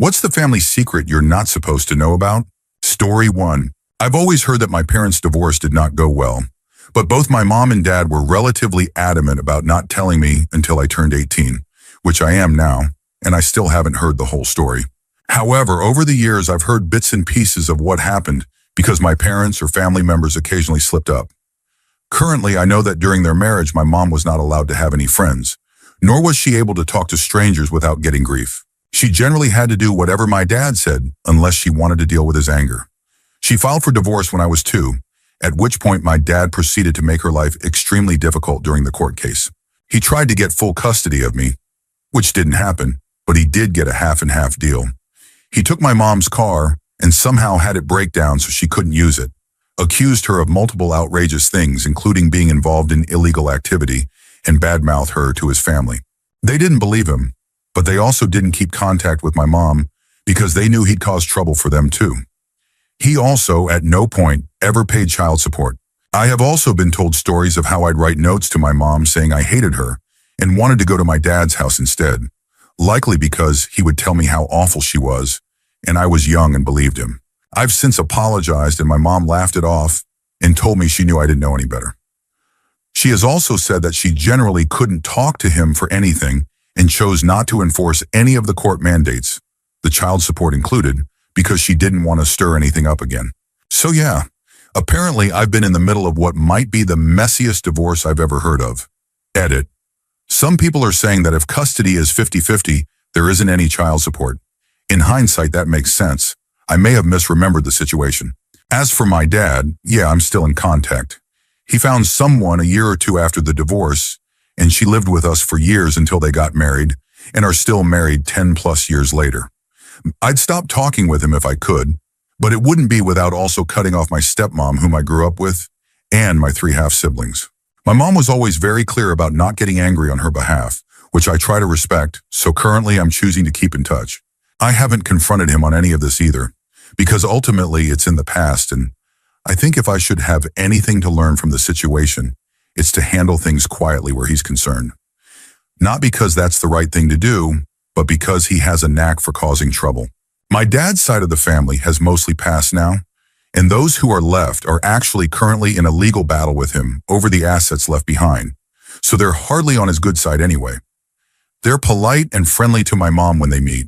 What's the family secret you're not supposed to know about? Story 1. I've always heard that my parents' divorce did not go well, but both my mom and dad were relatively adamant about not telling me until I turned 18, which I am now, and I still haven't heard the whole story. However, over the years, I've heard bits and pieces of what happened because my parents or family members occasionally slipped up. Currently, I know that during their marriage, my mom was not allowed to have any friends, nor was she able to talk to strangers without getting grief. She generally had to do whatever my dad said unless she wanted to deal with his anger. She filed for divorce when I was 2, at which point my dad proceeded to make her life extremely difficult during the court case. He tried to get full custody of me, which didn't happen, but he did get a half-and-half deal. He took my mom's car and somehow had it break down so she couldn't use it, accused her of multiple outrageous things, including being involved in illegal activity, and badmouthed her to his family. They didn't believe him, but they also didn't keep contact with my mom because they knew he'd cause trouble for them too. He also, at no point, ever paid child support. I have also been told stories of how I'd write notes to my mom saying I hated her and wanted to go to my dad's house instead, likely because he would tell me how awful she was, and I was young and believed him. I've since apologized and my mom laughed it off and told me she knew I didn't know any better. She has also said that she generally couldn't talk to him for anything and chose not to enforce any of the court mandates, the child support included, because she didn't want to stir anything up again. So yeah, apparently I've been in the middle of what might be the messiest divorce I've ever heard of. Edit. Some people are saying that if custody is 50-50, there isn't any child support. In hindsight, that makes sense. I may have misremembered the situation. As for my dad, yeah, I'm still in contact. He found someone a year or 2 after the divorce, and she lived with us for years until they got married, and are still married 10+ years later. I'd stop talking with him if I could, but it wouldn't be without also cutting off my stepmom, whom I grew up with, and my 3 half-siblings. My mom was always very clear about not getting angry on her behalf, which I try to respect, so currently I'm choosing to keep in touch. I haven't confronted him on any of this either, because ultimately it's in the past, and I think if I should have anything to learn from the situation, it's to handle things quietly where he's concerned. Not because that's the right thing to do, but because he has a knack for causing trouble. My dad's side of the family has mostly passed now, and those who are left are actually currently in a legal battle with him over the assets left behind, so they're hardly on his good side anyway. They're polite and friendly to my mom when they meet.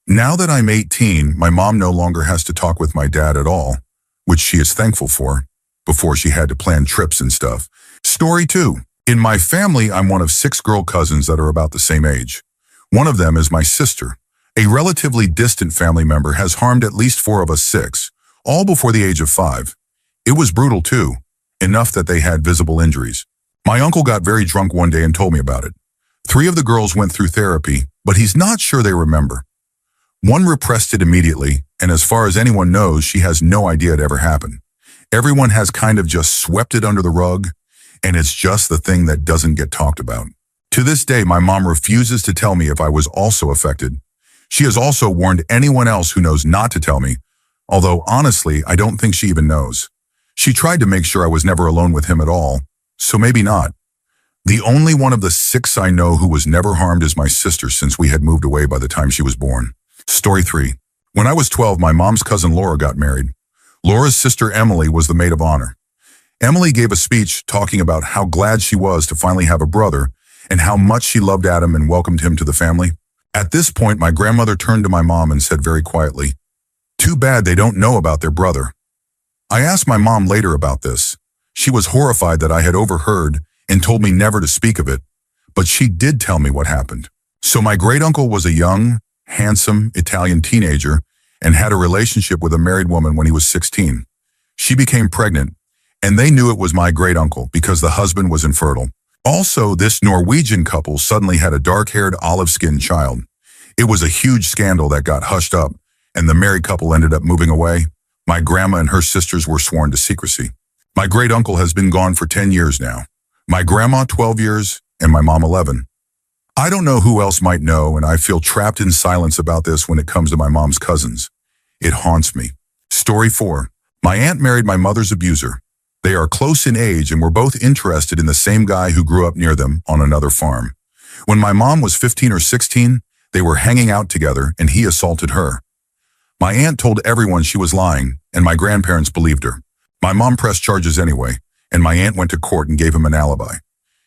Now that I'm 18, my mom no longer has to talk with my dad at all, which she is thankful for, before she had to plan trips and stuff. Story 2. In my family, I'm one of 6 girl cousins that are about the same age. One of them is my sister. A relatively distant family member has harmed at least 4 of us 6, all before the age of 5. It was brutal too, enough that they had visible injuries. My uncle got very drunk one day and told me about it. 3 of the girls went through therapy, but he's not sure they remember. One repressed it immediately, and as far as anyone knows, she has no idea it ever happened. Everyone has kind of just swept it under the rug, and it's just the thing that doesn't get talked about. To this day, my mom refuses to tell me if I was also affected. She has also warned anyone else who knows not to tell me, although honestly, I don't think she even knows. She tried to make sure I was never alone with him at all, so maybe not. The only one of the 6 I know who was never harmed is my sister, since we had moved away by the time she was born. Story 3. When I was 12, my mom's cousin Laura got married. Laura's sister Emily was the maid of honor. Emily gave a speech talking about how glad she was to finally have a brother and how much she loved Adam and welcomed him to the family. At this point, my grandmother turned to my mom and said very quietly, "Too bad they don't know about their brother." I asked my mom later about this. She was horrified that I had overheard and told me never to speak of it, but she did tell me what happened. So my great-uncle was a young, handsome Italian teenager and had a relationship with a married woman when he was 16. She became pregnant, and they knew it was my great-uncle because the husband was infertile. Also, this Norwegian couple suddenly had a dark-haired, olive-skinned child. It was a huge scandal that got hushed up, and the married couple ended up moving away. My grandma and her sisters were sworn to secrecy. My great-uncle has been gone for 10 years now. My grandma 12 years, and my mom 11. I don't know who else might know, and I feel trapped in silence about this when it comes to my mom's cousins. It haunts me. Story 4. My aunt married my mother's abuser. They are close in age and were both interested in the same guy who grew up near them on another farm. When my mom was 15 or 16, They were hanging out together and he assaulted her. My aunt told everyone she was lying, and my grandparents believed her. My mom pressed charges anyway, and my aunt went to court and gave him an alibi.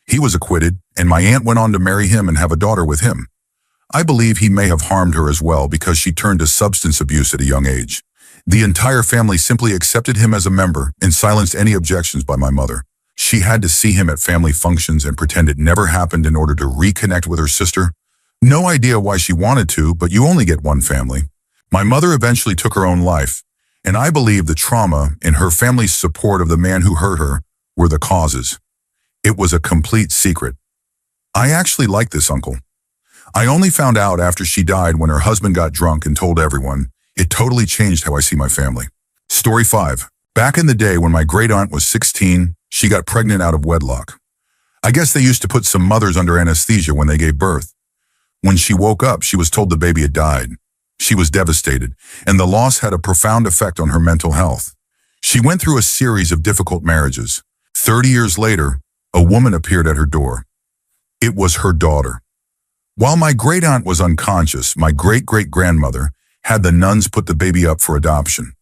He was acquitted, and my aunt went on to marry him and have a daughter with him. I believe he may have harmed her as well because she turned to substance abuse at a young age. The entire family simply accepted him as a member and silenced any objections by my mother. She had to see him at family functions and pretend it never happened in order to reconnect with her sister. No idea why she wanted to, but you only get one family. My mother eventually took her own life, and I believe the trauma and her family's support of the man who hurt her were the causes. It was a complete secret. I actually like this uncle. I only found out after she died when her husband got drunk and told everyone. It totally changed how I see my family. Story 5. Back in the day when my great-aunt was 16, she got pregnant out of wedlock. I guess they used to put some mothers under anesthesia when they gave birth. When she woke up, she was told the baby had died. She was devastated, and the loss had a profound effect on her mental health. She went through a series of difficult marriages. 30 years later, a woman appeared at her door. It was her daughter. While my great-aunt was unconscious, my great-great-grandmother had the nuns put the baby up for adoption.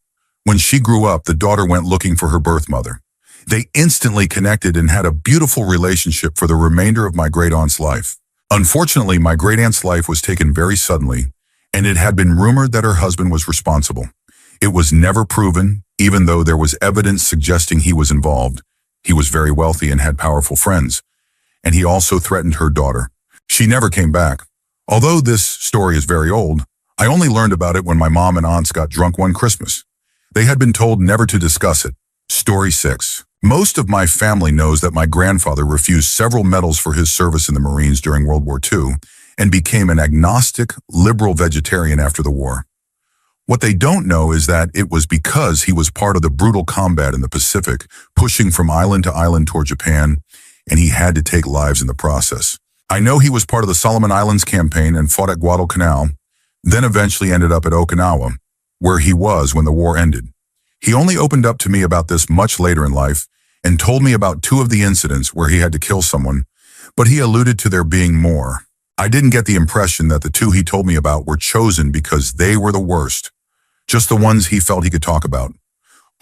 When she grew up, the daughter went looking for her birth mother. They instantly connected and had a beautiful relationship for the remainder of my great-aunt's life. Unfortunately, my great-aunt's life was taken very suddenly, and it had been rumored that her husband was responsible. It was never proven, even though there was evidence suggesting he was involved. He was very wealthy and had powerful friends, and he also threatened her daughter. She never came back. Although this story is very old, I only learned about it when my mom and aunts got drunk one Christmas. They had been told never to discuss it. Story 6. Most of my family knows that my grandfather refused several medals for his service in the Marines during World War II and became an agnostic, liberal vegetarian after the war. What they don't know is that it was because he was part of the brutal combat in the Pacific, pushing from island to island toward Japan, and he had to take lives in the process. I know he was part of the Solomon Islands campaign and fought at Guadalcanal, then eventually ended up at Okinawa, where he was when the war ended. He only opened up to me about this much later in life and told me about 2 of the incidents where he had to kill someone, but he alluded to there being more. I didn't get the impression that the 2 he told me about were chosen because they were the worst, just the ones he felt he could talk about.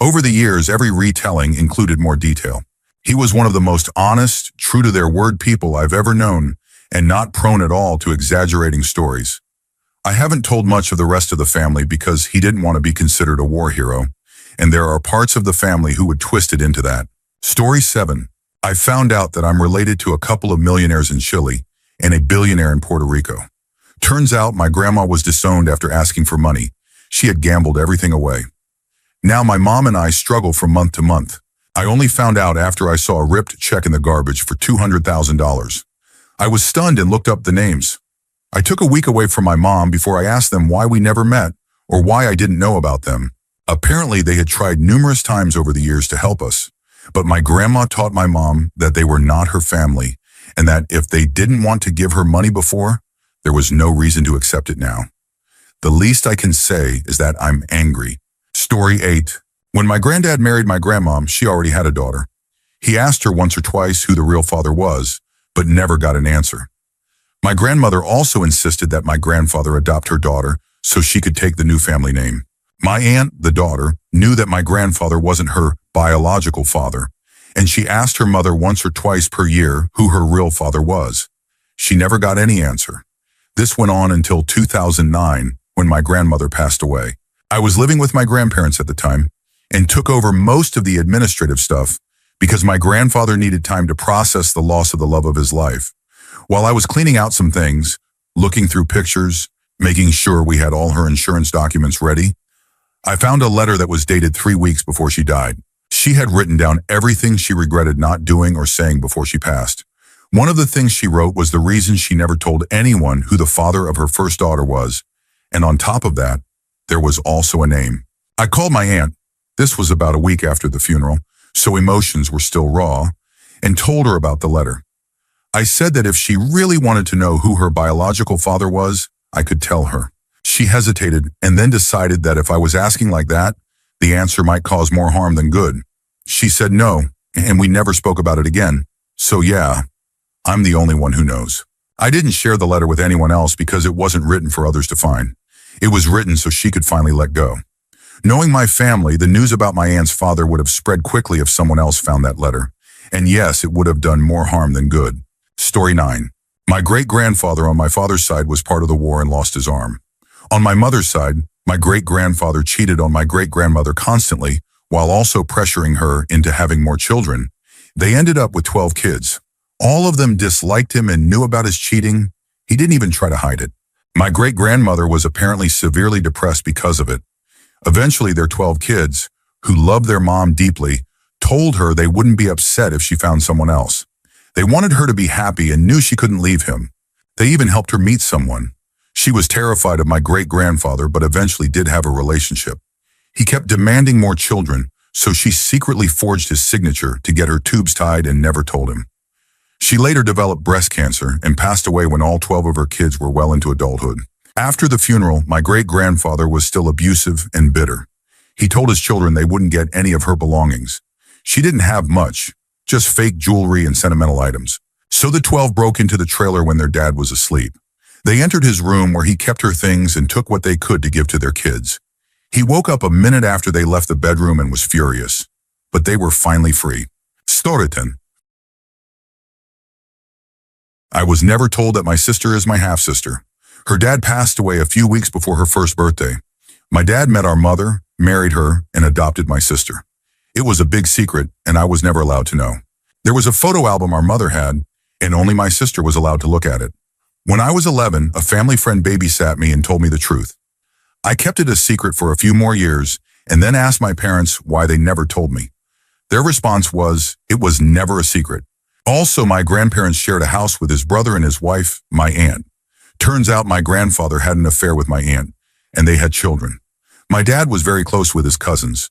Over the years, every retelling included more detail. He was one of the most honest, true-to-their-word people I've ever known, and not prone at all to exaggerating stories. I haven't told much of the rest of the family because he didn't want to be considered a war hero, and there are parts of the family who would twist it into that. Story 7. I found out that I'm related to a couple of millionaires in Chile and a billionaire in Puerto Rico. Turns out my grandma was disowned after asking for money. She had gambled everything away. Now my mom and I struggle from month to month. I only found out after I saw a ripped check in the garbage for $200,000. I was stunned and looked up the names. I took a week away from my mom before I asked them why we never met or why I didn't know about them. Apparently they had tried numerous times over the years to help us, but my grandma taught my mom that they were not her family and that if they didn't want to give her money before, there was no reason to accept it now. The least I can say is that I'm angry. Story 8. When my granddad married my grandmom, she already had a daughter. He asked her once or twice who the real father was, but never got an answer. My grandmother also insisted that my grandfather adopt her daughter so she could take the new family name. My aunt, the daughter, knew that my grandfather wasn't her biological father, and she asked her mother once or twice per year who her real father was. She never got any answer. This went on until 2009, when my grandmother passed away. I was living with my grandparents at the time and took over most of the administrative stuff because my grandfather needed time to process the loss of the love of his life. While I was cleaning out some things, looking through pictures, making sure we had all her insurance documents ready, I found a letter that was dated 3 weeks before she died. She had written down everything she regretted not doing or saying before she passed. One of the things she wrote was the reason she never told anyone who the father of her first daughter was, and on top of that, there was also a name. I called my aunt, this was about a week after the funeral, so emotions were still raw, and told her about the letter. I said that if she really wanted to know who her biological father was, I could tell her. She hesitated and then decided that if I was asking like that, the answer might cause more harm than good. She said no, and we never spoke about it again. So yeah, I'm the only one who knows. I didn't share the letter with anyone else because it wasn't written for others to find. It was written so she could finally let go. Knowing my family, the news about my aunt's father would have spread quickly if someone else found that letter. And yes, it would have done more harm than good. Story 9. My great-grandfather on my father's side was part of the war and lost his arm. On my mother's side, my great-grandfather cheated on my great-grandmother constantly while also pressuring her into having more children. They ended up with 12 kids. All of them disliked him and knew about his cheating. He didn't even try to hide it. My great-grandmother was apparently severely depressed because of it. Eventually, their 12 kids, who loved their mom deeply, told her they wouldn't be upset if she found someone else. They wanted her to be happy and knew she couldn't leave him. They even helped her meet someone. She was terrified of my great-grandfather, but eventually did have a relationship. He kept demanding more children, so she secretly forged his signature to get her tubes tied and never told him. She later developed breast cancer and passed away when all 12 of her kids were well into adulthood. After the funeral, my great-grandfather was still abusive and bitter. He told his children they wouldn't get any of her belongings. She didn't have much, just fake jewelry and sentimental items. So the 12 broke into the trailer when their dad was asleep. They entered his room where he kept her things and took what they could to give to their kids. He woke up a minute after they left the bedroom and was furious. But they were finally free. Story 10. I was never told that my sister is my half-sister. Her dad passed away a few weeks before her first birthday. My dad met our mother, married her, and adopted my sister. It was a big secret, and I was never allowed to know. There was a photo album our mother had, and only my sister was allowed to look at it. When I was 11, a family friend babysat me and told me the truth. I kept it a secret for a few more years, and then asked my parents why they never told me. Their response was, it was never a secret. Also, my grandparents shared a house with his brother and his wife, my aunt. Turns out my grandfather had an affair with my aunt, and they had children. My dad was very close with his cousins,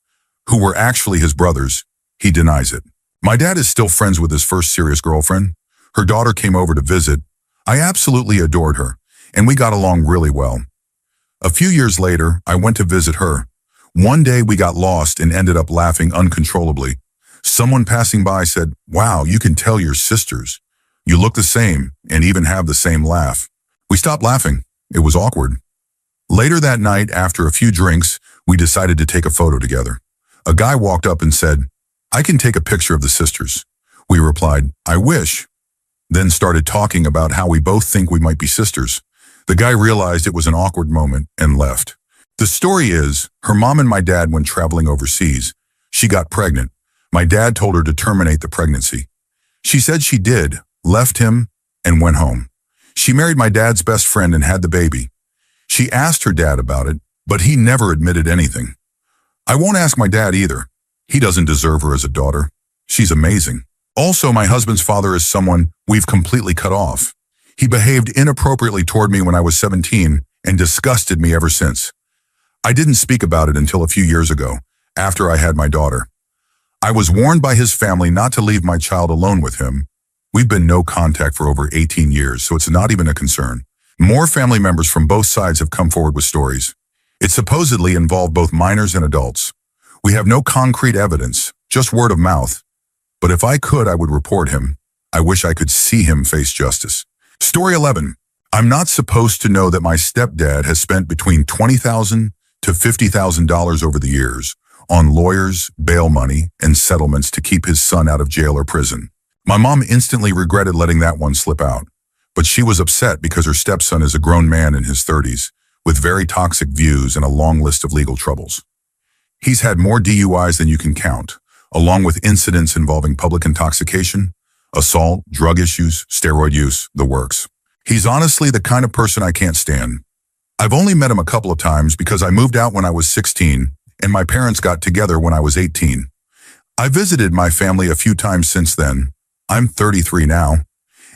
who were actually his brothers. He denies it. My dad is still friends with his first serious girlfriend. Her daughter came over to visit. I absolutely adored her, and we got along really well. A few years later, I went to visit her. One day we got lost and ended up laughing uncontrollably. Someone passing by said, "Wow, you can tell you're sisters. You look the same and even have the same laugh." We stopped laughing. It was awkward. Later that night, after a few drinks, we decided to take a photo together. A guy walked up and said, "I can take a picture of the sisters." We replied, "I wish." Then started talking about how we both think we might be sisters. The guy realized it was an awkward moment and left. The story is, her mom and my dad went traveling overseas. She got pregnant. My dad told her to terminate the pregnancy. She said she did, left him, and went home. She married my dad's best friend and had the baby. She asked her dad about it, but he never admitted anything. I won't ask my dad either. He doesn't deserve her as a daughter. She's amazing. Also, my husband's father is someone we've completely cut off. He behaved inappropriately toward me when I was 17 and disgusted me ever since. I didn't speak about it until a few years ago, after I had my daughter. I was warned by his family not to leave my child alone with him. We've been no contact for over 18 years, so it's not even a concern. More family members from both sides have come forward with stories. It supposedly involved both minors and adults. We have no concrete evidence, just word of mouth. But if I could, I would report him. I wish I could see him face justice. Story 11. I'm not supposed to know that my stepdad has spent between $20,000 to $50,000 over the years on lawyers, bail money, and settlements to keep his son out of jail or prison. My mom instantly regretted letting that one slip out, but she was upset because her stepson is a grown man in his 30s with very toxic views and a long list of legal troubles. He's had more DUIs than you can count, along with incidents involving public intoxication, assault, drug issues, steroid use, the works. He's honestly the kind of person I can't stand. I've only met him a couple of times because I moved out when I was 16 and my parents got together when I was 18. I visited my family a few times since then. I'm 33 now,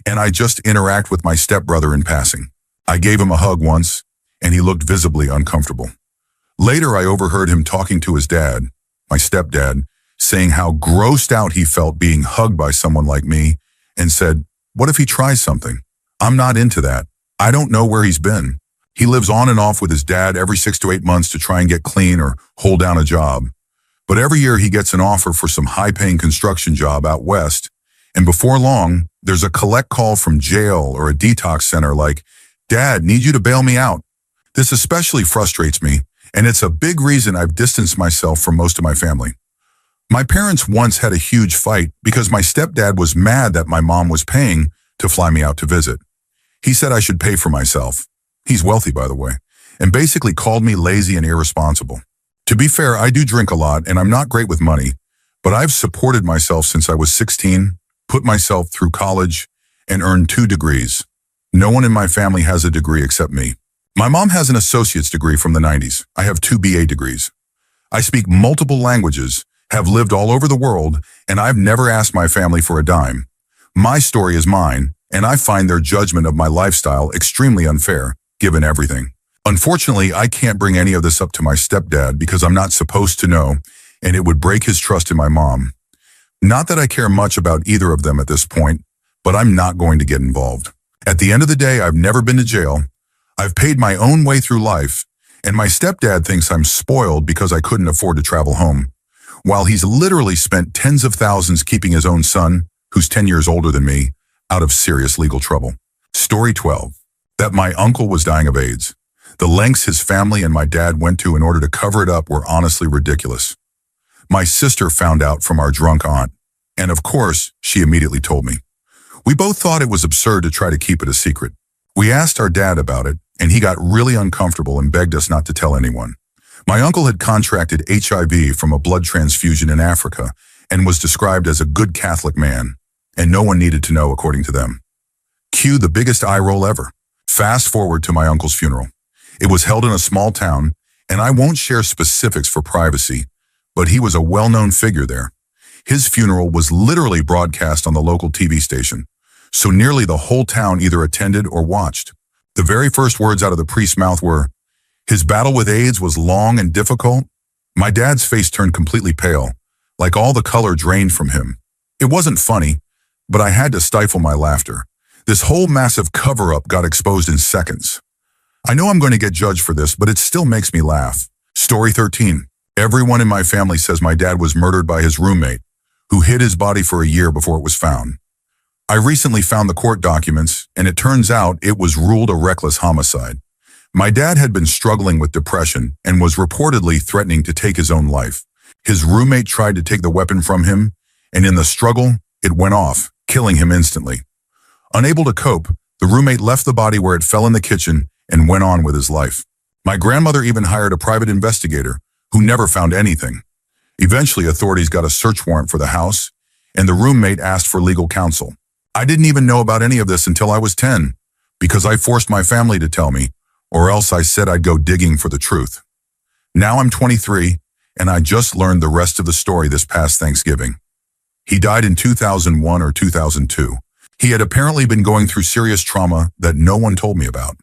and I just interact with my stepbrother in passing. I gave him a hug once, and he looked visibly uncomfortable. Later, I overheard him talking to his dad, my stepdad, saying how grossed out he felt being hugged by someone like me, and said, "What if he tries something? I'm not into that. I don't know where he's been." He lives on and off with his dad every 6 to 8 months to try and get clean or hold down a job. But every year he gets an offer for some high-paying construction job out west, and before long, there's a collect call from jail or a detox center like, "Dad, need you to bail me out." This especially frustrates me, and it's a big reason I've distanced myself from most of my family. My parents once had a huge fight because my stepdad was mad that my mom was paying to fly me out to visit. He said I should pay for myself. He's wealthy, by the way, and basically called me lazy and irresponsible. To be fair, I do drink a lot and I'm not great with money, but I've supported myself since I was 16, put myself through college, and earned 2 degrees. No one in my family has a degree except me. My mom has an associate's degree from the 90s. I have 2 BA degrees. I speak multiple languages, have lived all over the world, and I've never asked my family for a dime. My story is mine, and I find their judgment of my lifestyle extremely unfair, given everything. Unfortunately, I can't bring any of this up to my stepdad because I'm not supposed to know, and it would break his trust in my mom. Not that I care much about either of them at this point, but I'm not going to get involved. At the end of the day, I've never been to jail. I've paid my own way through life, and my stepdad thinks I'm spoiled because I couldn't afford to travel home, while he's literally spent tens of thousands keeping his own son, who's 10 years older than me, out of serious legal trouble. Story 12. That my uncle was dying of AIDS. The lengths his family and my dad went to in order to cover it up were honestly ridiculous. My sister found out from our drunk aunt, and of course, she immediately told me. We both thought it was absurd to try to keep it a secret. We asked our dad about it, and he got really uncomfortable and begged us not to tell anyone. My uncle had contracted HIV from a blood transfusion in Africa and was described as a good Catholic man, and no one needed to know according to them. Cue the biggest eye roll ever. Fast forward to my uncle's funeral. It was held in a small town, and I won't share specifics for privacy, but he was a well-known figure there. His funeral was literally broadcast on the local TV station, so nearly the whole town either attended or watched. The very first words out of the priest's mouth were, "His battle with AIDS was long and difficult." My dad's face turned completely pale, like all the color drained from him. It wasn't funny, but I had to stifle my laughter. This whole massive cover-up got exposed in seconds. I know I'm going to get judged for this, but it still makes me laugh. Story 13. Everyone in my family says my dad was murdered by his roommate, who hid his body for a year before it was found. I recently found the court documents, and it turns out it was ruled a reckless homicide. My dad had been struggling with depression and was reportedly threatening to take his own life. His roommate tried to take the weapon from him, and in the struggle, it went off, killing him instantly. Unable to cope, the roommate left the body where it fell in the kitchen and went on with his life. My grandmother even hired a private investigator who never found anything. Eventually, authorities got a search warrant for the house, and the roommate asked for legal counsel. I didn't even know about any of this until I was 10, because I forced my family to tell me, or else I said I'd go digging for the truth. Now I'm 23, and I just learned the rest of the story this past Thanksgiving. He died in 2001 or 2002. He had apparently been going through serious trauma that no one told me about.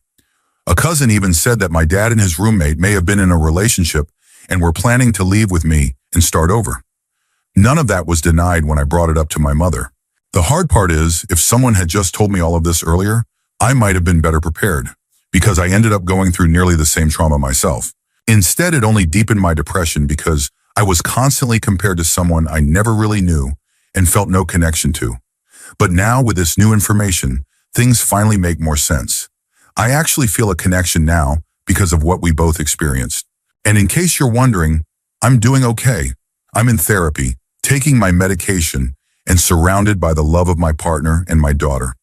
A cousin even said that my dad and his roommate may have been in a relationship and were planning to leave with me and start over. None of that was denied when I brought it up to my mother. The hard part is, if someone had just told me all of this earlier, I might have been better prepared, because I ended up going through nearly the same trauma myself. Instead, it only deepened my depression because I was constantly compared to someone I never really knew and felt no connection to. But now, with this new information, things finally make more sense. I actually feel a connection now because of what we both experienced. And in case you're wondering, I'm doing okay. I'm in therapy, taking my medication, and surrounded by the love of my partner and my daughter.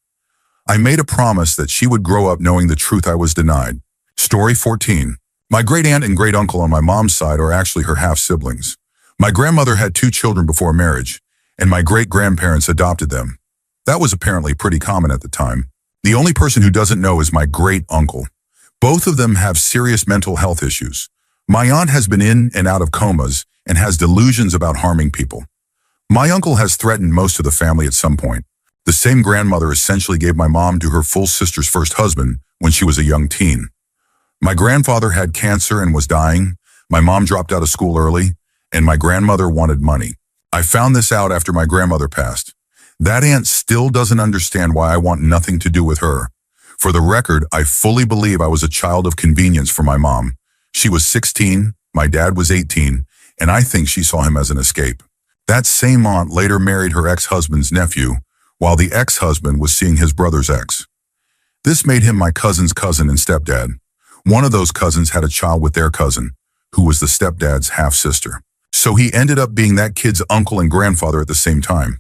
I made a promise that she would grow up knowing the truth I was denied. Story 14. My great-aunt and great-uncle on my mom's side are actually her half-siblings. My grandmother had 2 children before marriage, and my great-grandparents adopted them. That was apparently pretty common at the time. The only person who doesn't know is my great-uncle. Both of them have serious mental health issues. My aunt has been in and out of comas and has delusions about harming people. My uncle has threatened most of the family at some point. The same grandmother essentially gave my mom to her full sister's first husband when she was a young teen. My grandfather had cancer and was dying. My mom dropped out of school early, and my grandmother wanted money. I found this out after my grandmother passed. That aunt still doesn't understand why I want nothing to do with her. For the record, I fully believe I was a child of convenience for my mom. She was 16, my dad was 18, and I think she saw him as an escape. That same aunt later married her ex-husband's nephew, while the ex-husband was seeing his brother's ex. This made him my cousin's cousin and stepdad. One of those cousins had a child with their cousin, who was the stepdad's half-sister. So he ended up being that kid's uncle and grandfather at the same time.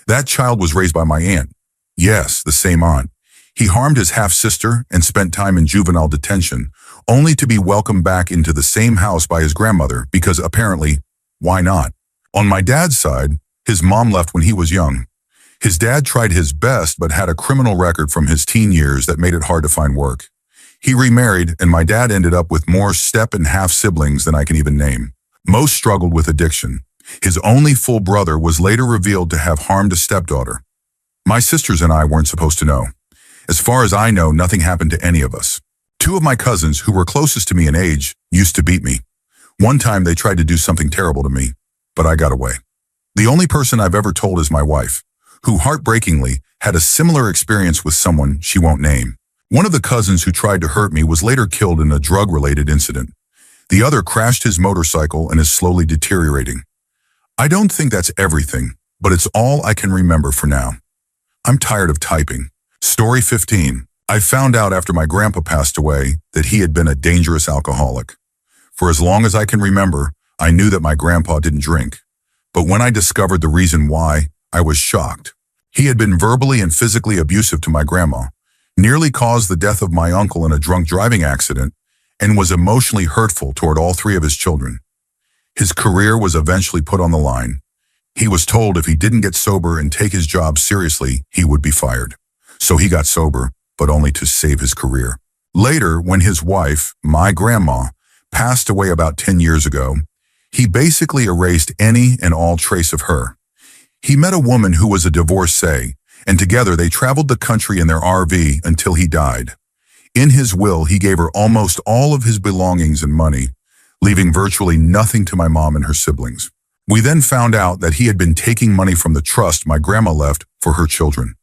That child was raised by my aunt. Yes, the same aunt. He harmed his half-sister and spent time in juvenile detention, only to be welcomed back into the same house by his grandmother because apparently, why not? On my dad's side, his mom left when he was young. His dad tried his best but had a criminal record from his teen years that made it hard to find work. He remarried, and my dad ended up with more step and half siblings than I can even name. Most struggled with addiction. His only full brother was later revealed to have harmed a stepdaughter. My sisters and I weren't supposed to know. As far as I know, nothing happened to any of us. Two of my cousins, who were closest to me in age, used to beat me. One time they tried to do something terrible to me, but I got away. The only person I've ever told is my wife, who heartbreakingly had a similar experience with someone she won't name. One of the cousins who tried to hurt me was later killed in a drug-related incident. The other crashed his motorcycle and is slowly deteriorating. I don't think that's everything, but it's all I can remember for now. I'm tired of typing. Story 15. I found out after my grandpa passed away that he had been a dangerous alcoholic. For as long as I can remember, I knew that my grandpa didn't drink. But when I discovered the reason why, I was shocked. He had been verbally and physically abusive to my grandma, nearly caused the death of my uncle in a drunk driving accident, and was emotionally hurtful toward all three of his children. His career was eventually put on the line. He was told if he didn't get sober and take his job seriously, he would be fired. So he got sober, but only to save his career. Later, when his wife, my grandma, passed away about 10 years ago, he basically erased any and all trace of her. He met a woman who was a divorcee, and together they traveled the country in their RV until he died. In his will, he gave her almost all of his belongings and money, leaving virtually nothing to my mom and her siblings. We then found out that he had been taking money from the trust my grandma left for her children.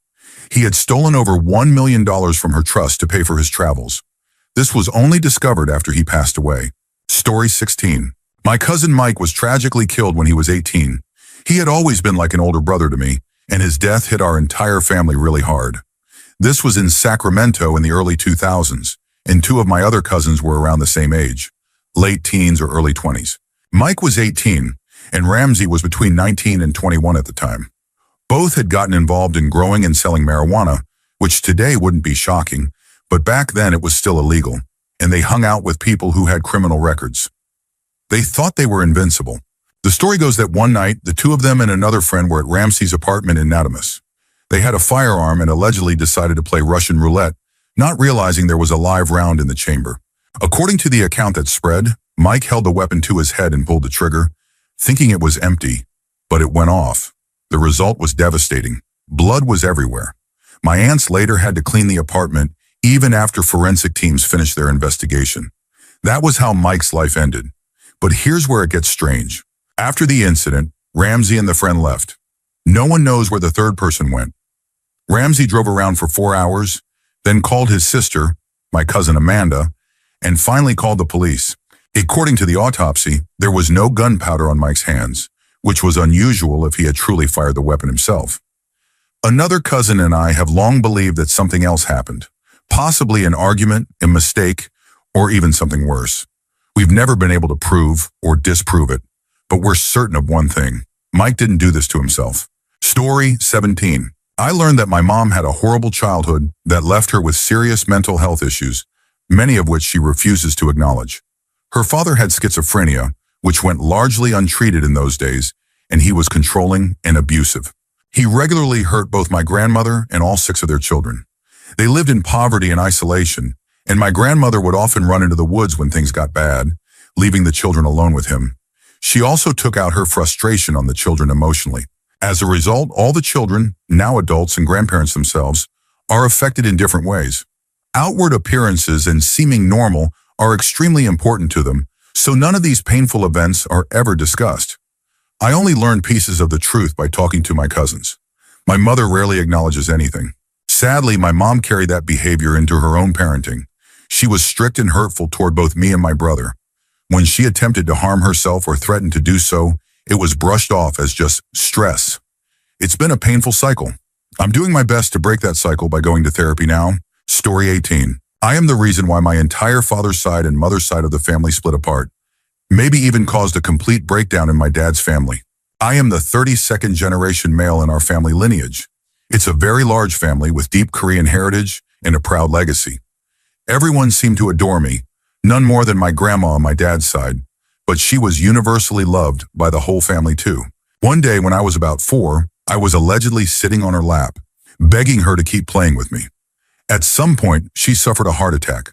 He had stolen over $1 million from her trust to pay for his travels. This was only discovered after he passed away. Story 16. My cousin Mike was tragically killed when he was 18. He had always been like an older brother to me, and his death hit our entire family really hard. This was in Sacramento in the early 2000s, and two of my other cousins were around the same age, late teens or early 20s. Mike was 18, and Ramsey was between 19 and 21 at the time. Both had gotten involved in growing and selling marijuana, which today wouldn't be shocking, but back then it was still illegal, and they hung out with people who had criminal records. They thought they were invincible. The story goes that one night, the two of them and another friend were at Ramsey's apartment in Natimus. They had a firearm and allegedly decided to play Russian roulette, not realizing there was a live round in the chamber. According to the account that spread, Mike held the weapon to his head and pulled the trigger, thinking it was empty, but it went off. The result was devastating. Blood was everywhere. My aunts later had to clean the apartment even after forensic teams finished their investigation. That was how Mike's life ended. But here's where it gets strange. After the incident, Ramsey and the friend left. No one knows where the third person went. Ramsey drove around for 4 hours, then called his sister, my cousin Amanda, and finally called the police. According to the autopsy, there was no gunpowder on Mike's hands, which was unusual if he had truly fired the weapon himself. Another cousin and I have long believed that something else happened, possibly an argument, a mistake, or even something worse. We've never been able to prove or disprove it, but we're certain of one thing. Mike didn't do this to himself. Story 17. I learned that my mom had a horrible childhood that left her with serious mental health issues, many of which she refuses to acknowledge. Her father had schizophrenia, which went largely untreated in those days, and he was controlling and abusive. He regularly hurt both my grandmother and all 6 of their children. They lived in poverty and isolation, and my grandmother would often run into the woods when things got bad, leaving the children alone with him. She also took out her frustration on the children emotionally. As a result, all the children, now adults and grandparents themselves, are affected in different ways. Outward appearances and seeming normal are extremely important to them, so none of these painful events are ever discussed. I only learned pieces of the truth by talking to my cousins. My mother rarely acknowledges anything. Sadly, my mom carried that behavior into her own parenting. She was strict and hurtful toward both me and my brother. When she attempted to harm herself or threatened to do so, it was brushed off as just stress. It's been a painful cycle. I'm doing my best to break that cycle by going to therapy now. Story 18. I am the reason why my entire father's side and mother's side of the family split apart, maybe even caused a complete breakdown in my dad's family. I am the 32nd generation male in our family lineage. It's a very large family with deep Korean heritage and a proud legacy. Everyone seemed to adore me, none more than my grandma on my dad's side, but she was universally loved by the whole family too. One day when I was about 4, I was allegedly sitting on her lap, begging her to keep playing with me. At some point, she suffered a heart attack.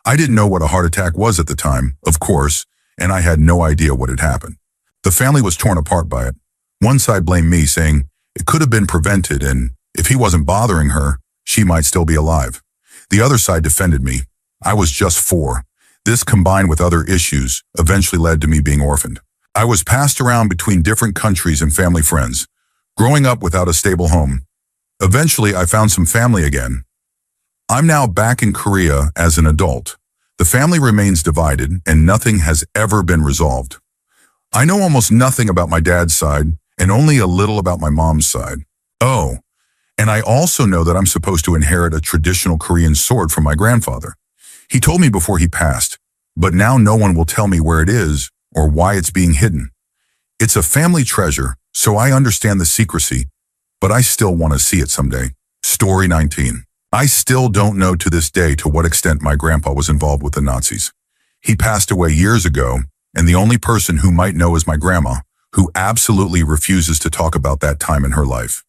I didn't know what a heart attack was at the time, of course, and I had no idea what had happened. The family was torn apart by it. One side blamed me, saying it could have been prevented and if he wasn't bothering her, she might still be alive. The other side defended me. I was just 4. This, combined with other issues, eventually led to me being orphaned. I was passed around between different countries and family friends, growing up without a stable home. Eventually, I found some family again. I'm now back in Korea as an adult. The family remains divided and nothing has ever been resolved. I know almost nothing about my dad's side and only a little about my mom's side. Oh, and I also know that I'm supposed to inherit a traditional Korean sword from my grandfather. He told me before he passed, but now no one will tell me where it is or why it's being hidden. It's a family treasure, so I understand the secrecy, but I still want to see it someday. Story 19. I still don't know to this day to what extent my grandpa was involved with the Nazis. He passed away years ago, and the only person who might know is my grandma, who absolutely refuses to talk about that time in her life.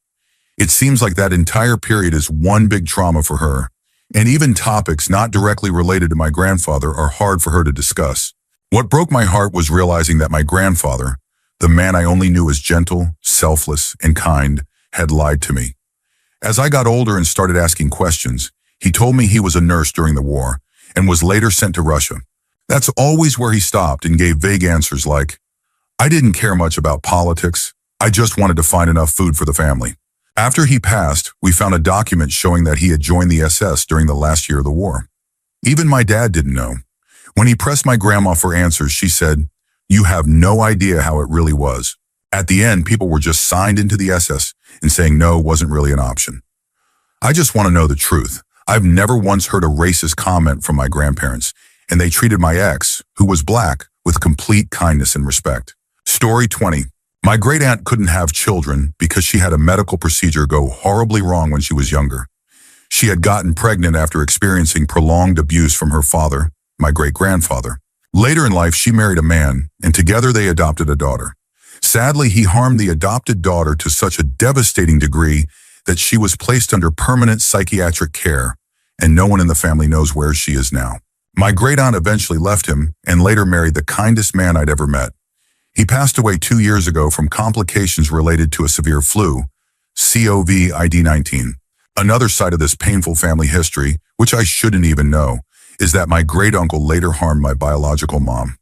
It seems like that entire period is one big trauma for her, and even topics not directly related to my grandfather are hard for her to discuss. What broke my heart was realizing that my grandfather, the man I only knew as gentle, selfless, and kind, had lied to me. As I got older and started asking questions, he told me he was a nurse during the war and was later sent to Russia. That's always where he stopped and gave vague answers like, I didn't care much about politics, I just wanted to find enough food for the family. After he passed, we found a document showing that he had joined the SS during the last year of the war. Even my dad didn't know. When he pressed my grandma for answers, she said, "You have no idea how it really was." At the end, people were just signed into the SS and saying no wasn't really an option. I just want to know the truth. I've never once heard a racist comment from my grandparents, and they treated my ex, who was black, with complete kindness and respect. Story 20. My great-aunt couldn't have children because she had a medical procedure go horribly wrong when she was younger. She had gotten pregnant after experiencing prolonged abuse from her father, my great-grandfather. Later in life, she married a man, and together they adopted a daughter. Sadly, he harmed the adopted daughter to such a devastating degree that she was placed under permanent psychiatric care, and no one in the family knows where she is now. My great-aunt eventually left him and later married the kindest man I'd ever met. He passed away 2 years ago from complications related to a severe flu, COVID-19. Another side of this painful family history, which I shouldn't even know, is that my great-uncle later harmed my biological mom.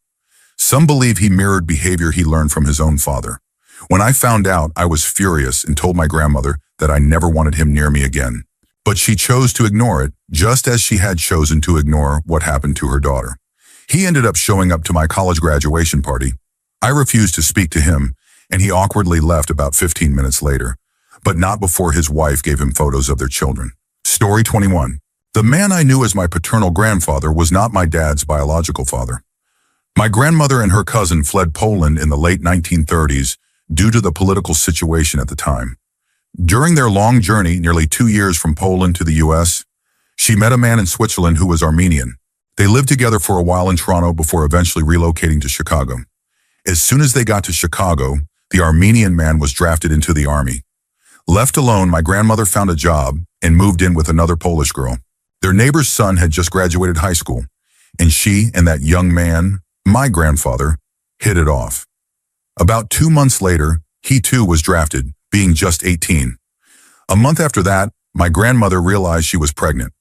Some believe he mirrored behavior he learned from his own father. When I found out, I was furious and told my grandmother that I never wanted him near me again. But she chose to ignore it, just as she had chosen to ignore what happened to her daughter. He ended up showing up to my college graduation party. I refused to speak to him, and he awkwardly left about 15 minutes later, but not before his wife gave him photos of their children. Story 21. The man I knew as my paternal grandfather was not my dad's biological father. My grandmother and her cousin fled Poland in the late 1930s due to the political situation at the time. During their long journey, nearly 2 years from Poland to the U.S., she met a man in Switzerland who was Armenian. They lived together for a while in Toronto before eventually relocating to Chicago. As soon as they got to Chicago, the Armenian man was drafted into the army. Left alone, my grandmother found a job and moved in with another Polish girl. Their neighbor's son had just graduated high school, and she and that young man, my grandfather, hit it off. About 2 months later, he too was drafted, being just 18. A month after that, my grandmother realized she was pregnant.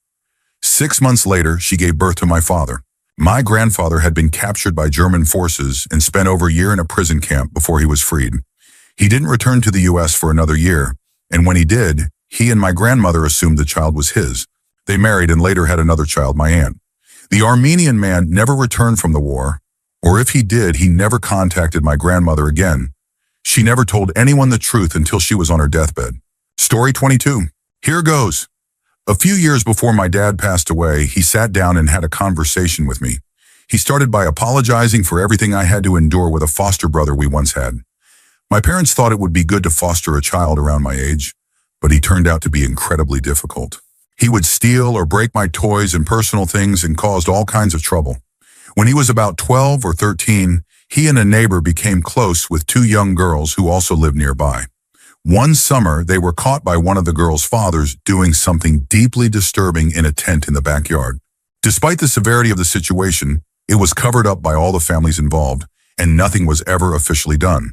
6 months later, she gave birth to my father. My grandfather had been captured by German forces and spent over a year in a prison camp before he was freed. He didn't return to the U.S. for another year, and when he did, he and my grandmother assumed the child was his. They married and later had another child, my aunt. The Armenian man never returned from the war, or if he did, he never contacted my grandmother again. She never told anyone the truth until she was on her deathbed. Story 22. Here goes. A few years before my dad passed away, he sat down and had a conversation with me. He started by apologizing for everything I had to endure with a foster brother we once had. My parents thought it would be good to foster a child around my age, but he turned out to be incredibly difficult. He would steal or break my toys and personal things and caused all kinds of trouble. When he was about 12 or 13, he and a neighbor became close with two young girls who also lived nearby. One summer, they were caught by one of the girls' fathers doing something deeply disturbing in a tent in the backyard. Despite the severity of the situation, it was covered up by all the families involved, and nothing was ever officially done.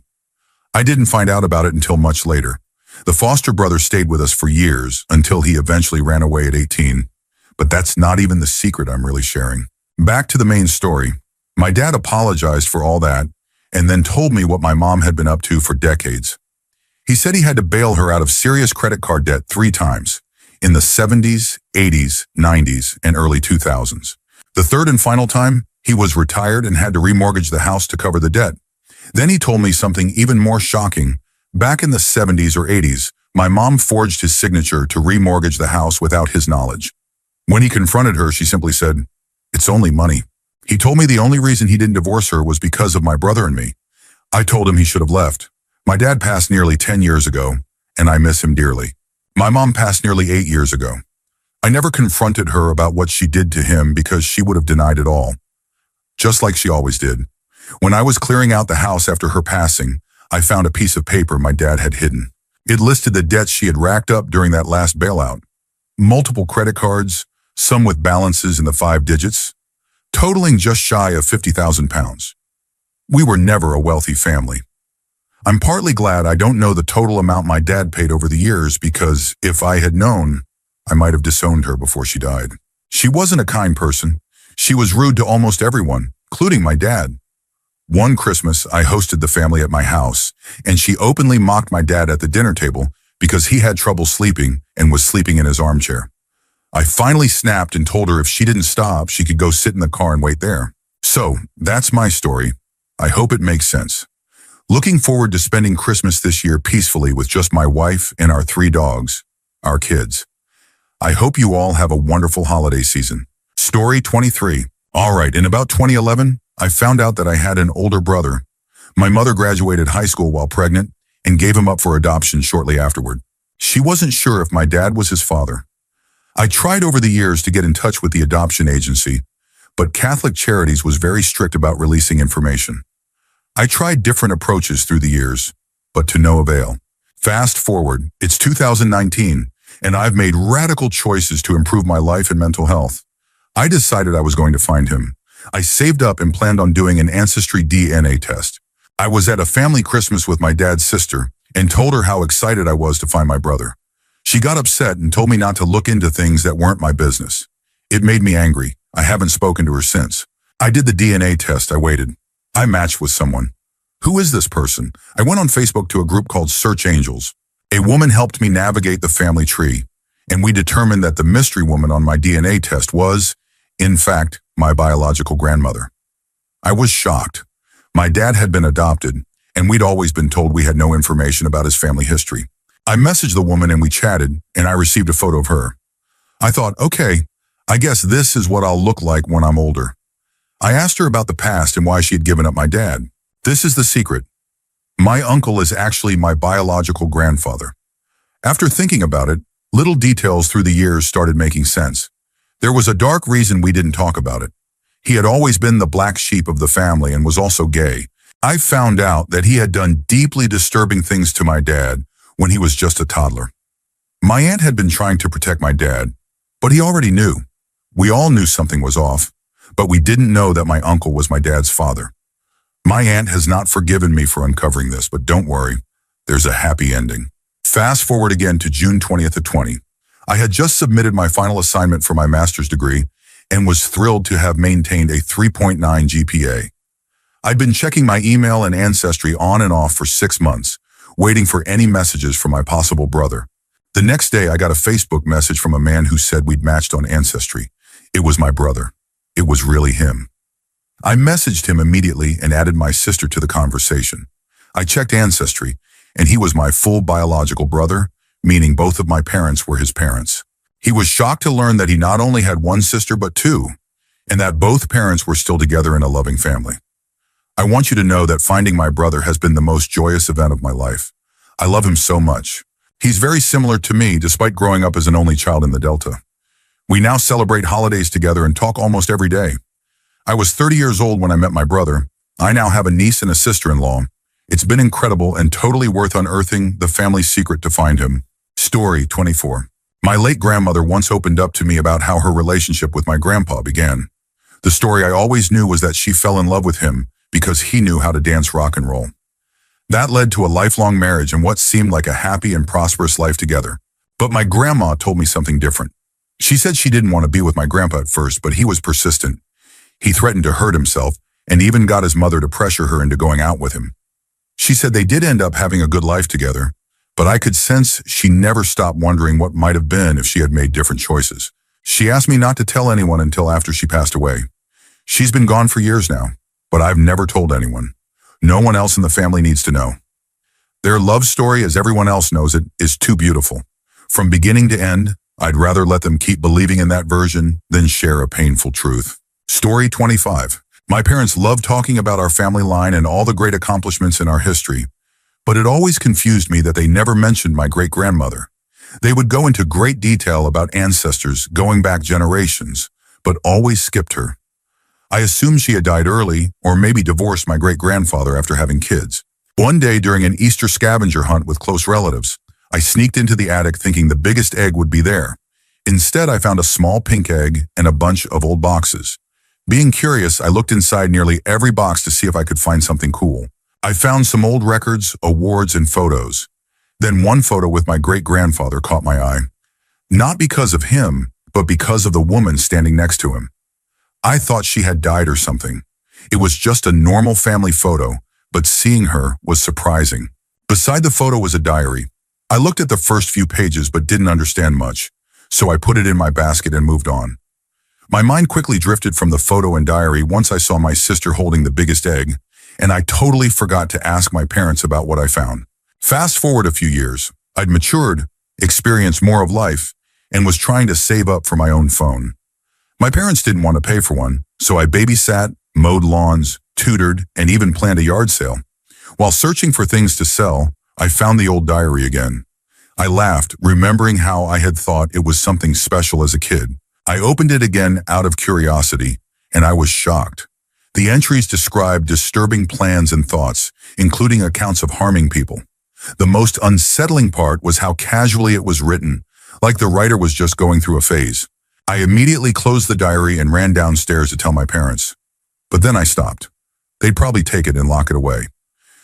I didn't find out about it until much later. The foster brother stayed with us for years until he eventually ran away at 18. But that's not even the secret I'm really sharing. Back to the main story. My dad apologized for all that and then told me what my mom had been up to for decades. He said he had to bail her out of serious credit card debt 3 times, in the 70s, 80s, 90s, and early 2000s. The third and final time, he was retired and had to remortgage the house to cover the debt. Then he told me something even more shocking. Back in the 70s or 80s, my mom forged his signature to remortgage the house without his knowledge. When he confronted her, she simply said, "It's only money." He told me the only reason he didn't divorce her was because of my brother and me. I told him he should have left. My dad passed nearly 10 years ago, and I miss him dearly. My mom passed nearly 8 years ago. I never confronted her about what she did to him because she would have denied it all, just like she always did. When I was clearing out the house after her passing, I found a piece of paper my dad had hidden. It listed the debts she had racked up during that last bailout. Multiple credit cards, some with balances in the 5 digits, totaling just shy of £50,000. We were never a wealthy family. I'm partly glad I don't know the total amount my dad paid over the years because if I had known, I might have disowned her before she died. She wasn't a kind person. She was rude to almost everyone, including my dad. One Christmas, I hosted the family at my house, and she openly mocked my dad at the dinner table because he had trouble sleeping and was sleeping in his armchair. I finally snapped and told her if she didn't stop, she could go sit in the car and wait there. So, that's my story. I hope it makes sense. Looking forward to spending Christmas this year peacefully with just my wife and our 3 dogs, our kids. I hope you all have a wonderful holiday season. Story 23. All right, in about 2011, I found out that I had an older brother. My mother graduated high school while pregnant and gave him up for adoption shortly afterward. She wasn't sure if my dad was his father. I tried over the years to get in touch with the adoption agency, but Catholic Charities was very strict about releasing information. I tried different approaches through the years, but to no avail. Fast forward, it's 2019, and I've made radical choices to improve my life and mental health. I decided I was going to find him. I saved up and planned on doing an ancestry DNA test. I was at a family Christmas with my dad's sister and told her how excited I was to find my brother. She got upset and told me not to look into things that weren't my business. It made me angry. I haven't spoken to her since. I did the DNA test. I waited. I matched with someone. Who is this person? I went on Facebook to a group called Search Angels. A woman helped me navigate the family tree, and we determined that the mystery woman on my DNA test was, in fact, my biological grandmother. I was shocked. My dad had been adopted, and we'd always been told we had no information about his family history. I messaged the woman and we chatted, and I received a photo of her. I thought, okay, I guess this is what I'll look like when I'm older. I asked her about the past and why she had given up my dad. This is the secret. My uncle is actually my biological grandfather. After thinking about it, little details through the years started making sense. There was a dark reason we didn't talk about it. He had always been the black sheep of the family and was also gay. I found out that he had done deeply disturbing things to my dad when he was just a toddler. My aunt had been trying to protect my dad, but he already knew. We all knew something was off, but we didn't know that my uncle was my dad's father. My aunt has not forgiven me for uncovering this, but don't worry, there's a happy ending. Fast forward again to June 20th of 20. I had just submitted my final assignment for my master's degree and was thrilled to have maintained a 3.9 GPA. I'd been checking my email and Ancestry on and off for 6 months, waiting for any messages from my possible brother. The next day, I got a Facebook message from a man who said we'd matched on Ancestry. It was my brother. It was really him. I messaged him immediately and added my sister to the conversation. I checked Ancestry, and he was my full biological brother meaning both of my parents were his parents. He was shocked to learn that he not only had one sister but two, and that both parents were still together in a loving family. I want you to know that finding my brother has been the most joyous event of my life. I love him so much. He's very similar to me despite growing up as an only child in the Delta. We now celebrate holidays together and talk almost every day. I was 30 years old when I met my brother. I now have a niece and a sister-in-law. It's been incredible and totally worth unearthing the family secret to find him. Story 24. My late grandmother once opened up to me about how her relationship with my grandpa began. The story I always knew was that she fell in love with him because he knew how to dance rock and roll. That led to a lifelong marriage and what seemed like a happy and prosperous life together. But my grandma told me something different. She said she didn't want to be with my grandpa at first, but he was persistent. He threatened to hurt himself and even got his mother to pressure her into going out with him. She said they did end up having a good life together, but I could sense she never stopped wondering what might have been if she had made different choices. She asked me not to tell anyone until after she passed away. She's been gone for years now, but I've never told anyone. No one else in the family needs to know. Their love story, as everyone else knows it, is too beautiful. From beginning to end, I'd rather let them keep believing in that version than share a painful truth. Story 25. My parents loved talking about our family line and all the great accomplishments in our history, but it always confused me that they never mentioned my great-grandmother. They would go into great detail about ancestors going back generations, but always skipped her. I assumed she had died early or maybe divorced my great-grandfather after having kids. One day during an Easter scavenger hunt with close relatives, I sneaked into the attic thinking the biggest egg would be there. Instead, I found a small pink egg and a bunch of old boxes. Being curious, I looked inside nearly every box to see if I could find something cool. I found some old records, awards, and photos. Then one photo with my great-grandfather caught my eye. Not because of him, but because of the woman standing next to him. I thought she had died or something. It was just a normal family photo, but seeing her was surprising. Beside the photo was a diary. I looked at the first few pages but didn't understand much, so I put it in my basket and moved on. My mind quickly drifted from the photo and diary once I saw my sister holding the biggest egg, and I totally forgot to ask my parents about what I found. Fast forward a few years, I'd matured, experienced more of life, and was trying to save up for my own phone. My parents didn't want to pay for one, so I babysat, mowed lawns, tutored, and even planned a yard sale. While searching for things to sell, I found the old diary again. I laughed, remembering how I had thought it was something special as a kid. I opened it again out of curiosity, and I was shocked. The entries described disturbing plans and thoughts, including accounts of harming people. The most unsettling part was how casually it was written, like the writer was just going through a phase. I immediately closed the diary and ran downstairs to tell my parents. But then I stopped. They'd probably take it and lock it away.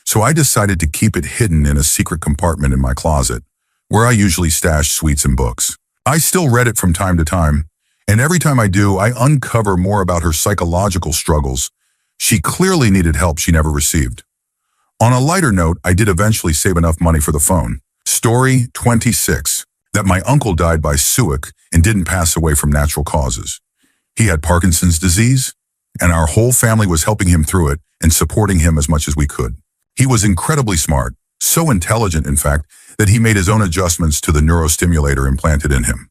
So I decided to keep it hidden in a secret compartment in my closet, where I usually stash sweets and books. I still read it from time to time, and every time I do, I uncover more about her psychological struggles. She clearly needed help she never received. On a lighter note, I did eventually save enough money for the phone. Story 26. That my uncle died by suicide and didn't pass away from natural causes. He had Parkinson's disease, and our whole family was helping him through it and supporting him as much as we could. He was incredibly smart, so intelligent, in fact, that he made his own adjustments to the neurostimulator implanted in him.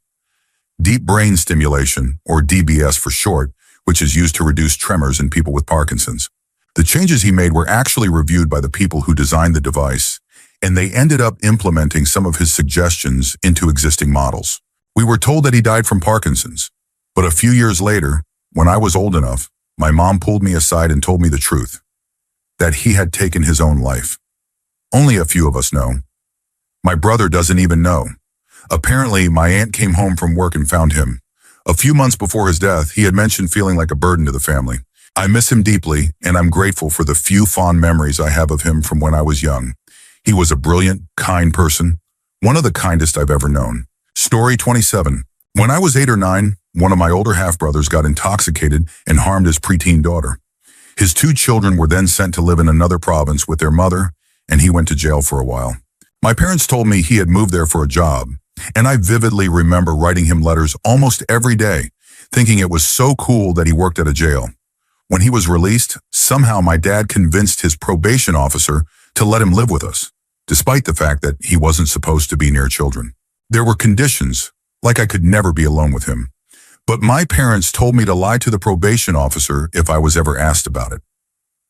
Deep brain stimulation, or DBS for short, which is used to reduce tremors in people with Parkinson's. The changes he made were actually reviewed by the people who designed the device, and they ended up implementing some of his suggestions into existing models. We were told that he died from Parkinson's, but a few years later, when I was old enough, my mom pulled me aside and told me the truth, that he had taken his own life. Only a few of us know. My brother doesn't even know. Apparently, my aunt came home from work and found him. A few months before his death, he had mentioned feeling like a burden to the family. I miss him deeply, and I'm grateful for the few fond memories I have of him from when I was young. He was a brilliant, kind person, one of the kindest I've ever known. Story 27. When I was 8 or 9, one of my older half-brothers got intoxicated and harmed his preteen daughter. His 2 children were then sent to live in another province with their mother, and he went to jail for a while. My parents told me he had moved there for a job, and I vividly remember writing him letters almost every day, thinking it was so cool that he worked at a jail. When he was released, somehow my dad convinced his probation officer to let him live with us, despite the fact that he wasn't supposed to be near children. There were conditions, like I could never be alone with him. But my parents told me to lie to the probation officer if I was ever asked about it.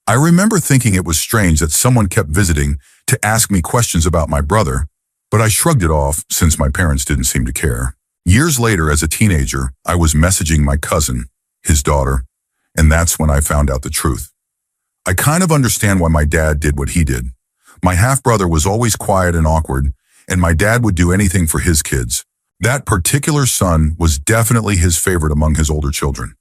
I remember thinking it was strange that someone kept visiting to ask me questions about my brother, but I shrugged it off since my parents didn't seem to care. Years later, as a teenager, I was messaging my cousin, his daughter, and that's when I found out the truth. I kind of understand why my dad did what he did. My half-brother was always quiet and awkward, and my dad would do anything for his kids. That particular son was definitely his favorite among his older children.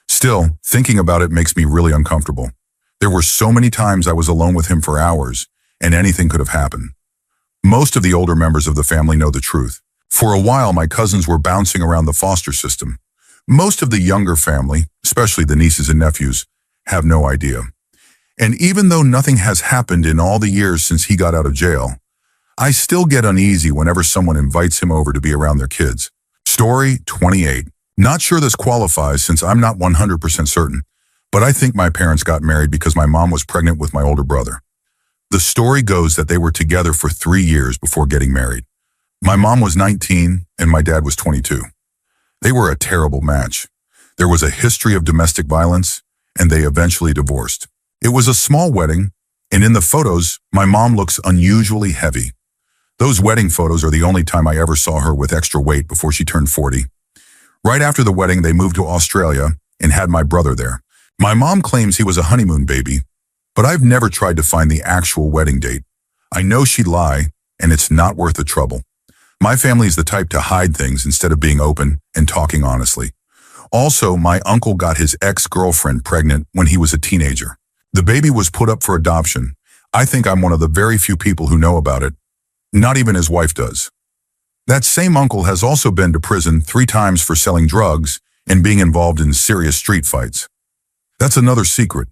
Still, thinking about it makes me really uncomfortable. There were so many times I was alone with him for hours, and anything could have happened. Most of the older members of the family know the truth. For a while, my cousins were bouncing around the foster system. Most of the younger family, especially the nieces and nephews, have no idea. And even though nothing has happened in all the years since he got out of jail, I still get uneasy whenever someone invites him over to be around their kids. Story 28. Not sure this qualifies since I'm not 100% certain, but I think my parents got married because my mom was pregnant with my older brother. The story goes that they were together for 3 years before getting married. My mom was 19 and my dad was 22. They were a terrible match. There was a history of domestic violence, and they eventually divorced. It was a small wedding, and in the photos, my mom looks unusually heavy. Those wedding photos are the only time I ever saw her with extra weight before she turned 40. Right after the wedding, they moved to Australia and had my brother there. My mom claims he was a honeymoon baby, but I've never tried to find the actual wedding date. I know she'd lie, and it's not worth the trouble. My family is the type to hide things instead of being open and talking honestly. Also, my uncle got his ex-girlfriend pregnant when he was a teenager. The baby was put up for adoption. I think I'm one of the very few people who know about it. Not even his wife does. That same uncle has also been to prison 3 times for selling drugs and being involved in serious street fights. That's another secret.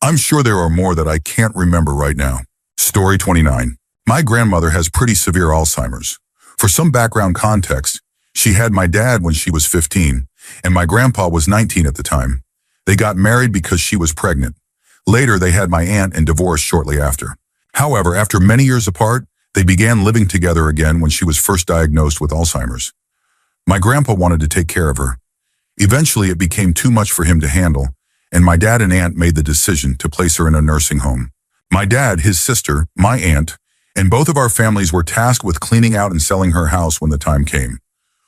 I'm sure there are more that I can't remember right now. Story 29. My grandmother has pretty severe Alzheimer's. For some background context, she had my dad when she was 15, and my grandpa was 19 at the time. They got married because she was pregnant. Later, they had my aunt and divorced shortly after. However, after many years apart, they began living together again when she was first diagnosed with Alzheimer's. My grandpa wanted to take care of her. Eventually, it became too much for him to handle, and my dad and aunt made the decision to place her in a nursing home. My dad, his sister, my aunt, and both of our families were tasked with cleaning out and selling her house when the time came.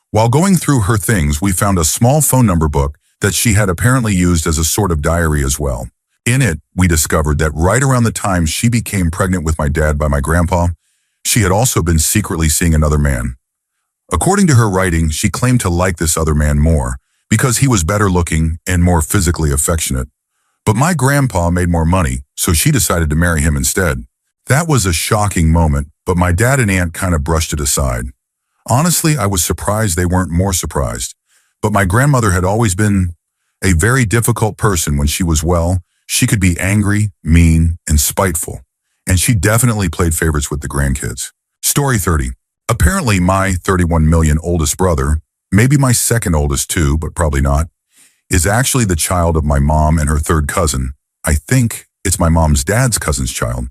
While going through her things, we found a small phone number book that she had apparently used as a sort of diary as well. In it, we discovered that right around the time she became pregnant with my dad by my grandpa, she had also been secretly seeing another man. According to her writing, she claimed to like this other man more because he was better looking and more physically affectionate. But my grandpa made more money, so she decided to marry him instead. That was a shocking moment, but my dad and aunt kind of brushed it aside. Honestly, I was surprised they weren't more surprised. But my grandmother had always been a very difficult person when she was well. She could be angry, mean, and spiteful. And she definitely played favorites with the grandkids. Story 30. Apparently my 31 million oldest brother, maybe my second oldest too, but probably not, is actually the child of my mom and her third cousin. I think it's my mom's dad's cousin's child.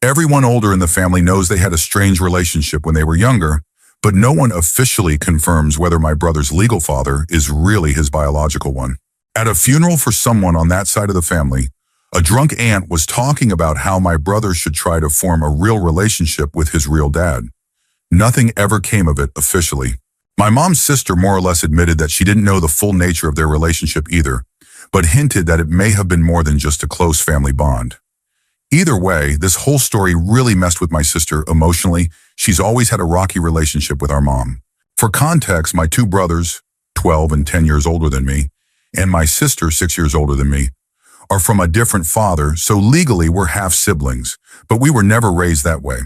Everyone older in the family knows they had a strange relationship when they were younger, but no one officially confirms whether my brother's legal father is really his biological one. At a funeral for someone on that side of the family, a drunk aunt was talking about how my brother should try to form a real relationship with his real dad. Nothing ever came of it officially. My mom's sister more or less admitted that she didn't know the full nature of their relationship either, but hinted that it may have been more than just a close family bond. Either way, this whole story really messed with my sister emotionally. She's always had a rocky relationship with our mom. For context, my 2 brothers, 12 and 10 years older than me, and my sister, 6 years older than me, are from a different father, so legally we're half siblings, but we were never raised that way.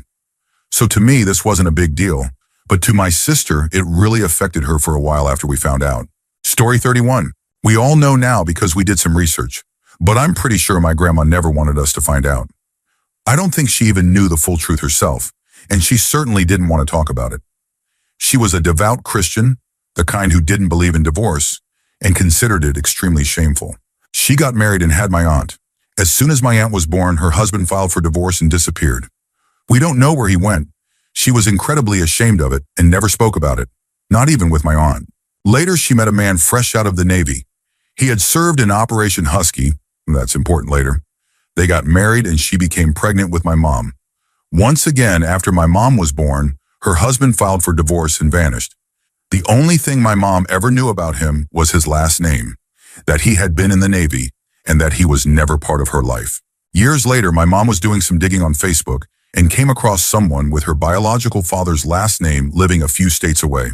So to me, this wasn't a big deal, but to my sister, it really affected her for a while after we found out. Story 31. We all know now because we did some research, but I'm pretty sure my grandma never wanted us to find out. I don't think she even knew the full truth herself, and she certainly didn't want to talk about it. She was a devout Christian, the kind who didn't believe in divorce, and considered it extremely shameful. She got married and had my aunt. As soon as my aunt was born, her husband filed for divorce and disappeared. We don't know where he went. She was incredibly ashamed of it and never spoke about it, not even with my aunt. Later, she met a man fresh out of the Navy. He had served in Operation Husky. That's important later. They got married and she became pregnant with my mom. Once again, after my mom was born, her husband filed for divorce and vanished. The only thing my mom ever knew about him was his last name, that he had been in the Navy, and that he was never part of her life. Years later, my mom was doing some digging on Facebook and came across someone with her biological father's last name living a few states away.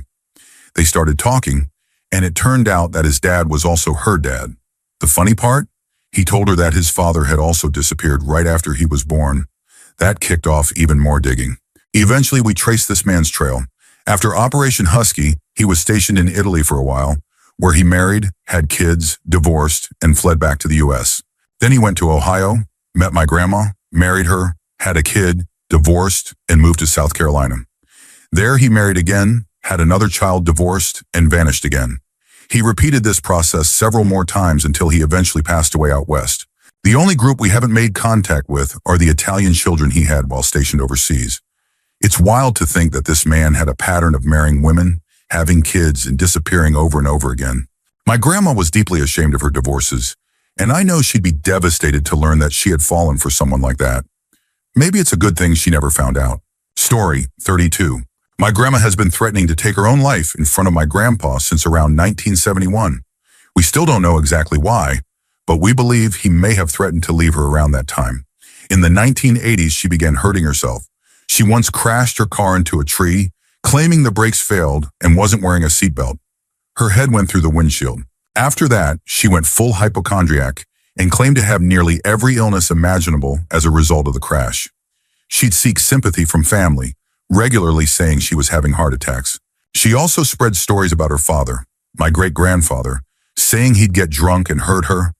They started talking, and it turned out that his dad was also her dad. The funny part? He told her that his father had also disappeared right after he was born. That kicked off even more digging. Eventually, we traced this man's trail. After Operation Husky, he was stationed in Italy for a while, where he married, had kids, divorced, and fled back to the U.S. Then he went to Ohio, met my grandma, married her, had a kid, divorced, and moved to South Carolina. There he married again, had another child, divorced, and vanished again. He repeated this process several more times until he eventually passed away out west. The only group we haven't made contact with are the Italian children he had while stationed overseas. It's wild to think that this man had a pattern of marrying women, having kids, and disappearing over and over again. My grandma was deeply ashamed of her divorces, and I know she'd be devastated to learn that she had fallen for someone like that. Maybe it's a good thing she never found out. Story 32. My grandma has been threatening to take her own life in front of my grandpa since around 1971. We still don't know exactly why, but we believe he may have threatened to leave her around that time. In the 1980s, she began hurting herself. She once crashed her car into a tree, claiming the brakes failed and wasn't wearing a seatbelt. Her head went through the windshield. After that, she went full hypochondriac and claimed to have nearly every illness imaginable as a result of the crash. She'd seek sympathy from family, regularly saying she was having heart attacks. She also spread stories about her father, my great-grandfather, saying he'd get drunk and hurt her,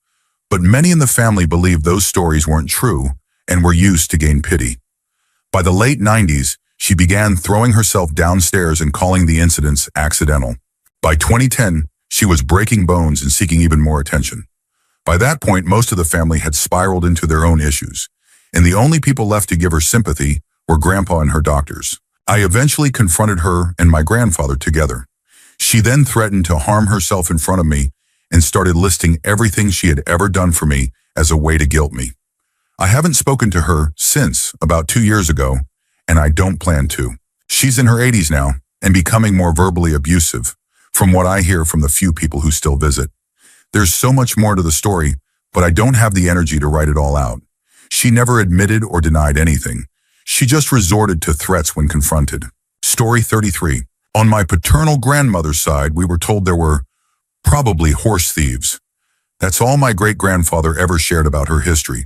but many in the family believed those stories weren't true and were used to gain pity. By the late 90s, she began throwing herself downstairs and calling the incidents accidental. By 2010, she was breaking bones and seeking even more attention. By that point, most of the family had spiraled into their own issues, and the only people left to give her sympathy were Grandpa and her doctors. I eventually confronted her and my grandfather together. She then threatened to harm herself in front of me and started listing everything she had ever done for me as a way to guilt me. I haven't spoken to her since about 2 years ago, and I don't plan to. She's in her 80s now and becoming more verbally abusive, from what I hear from the few people who still visit. There's so much more to the story, but I don't have the energy to write it all out. She never admitted or denied anything. She just resorted to threats when confronted. Story 33. On my paternal grandmother's side, we were told there were probably horse thieves. That's all my great-grandfather ever shared about her history.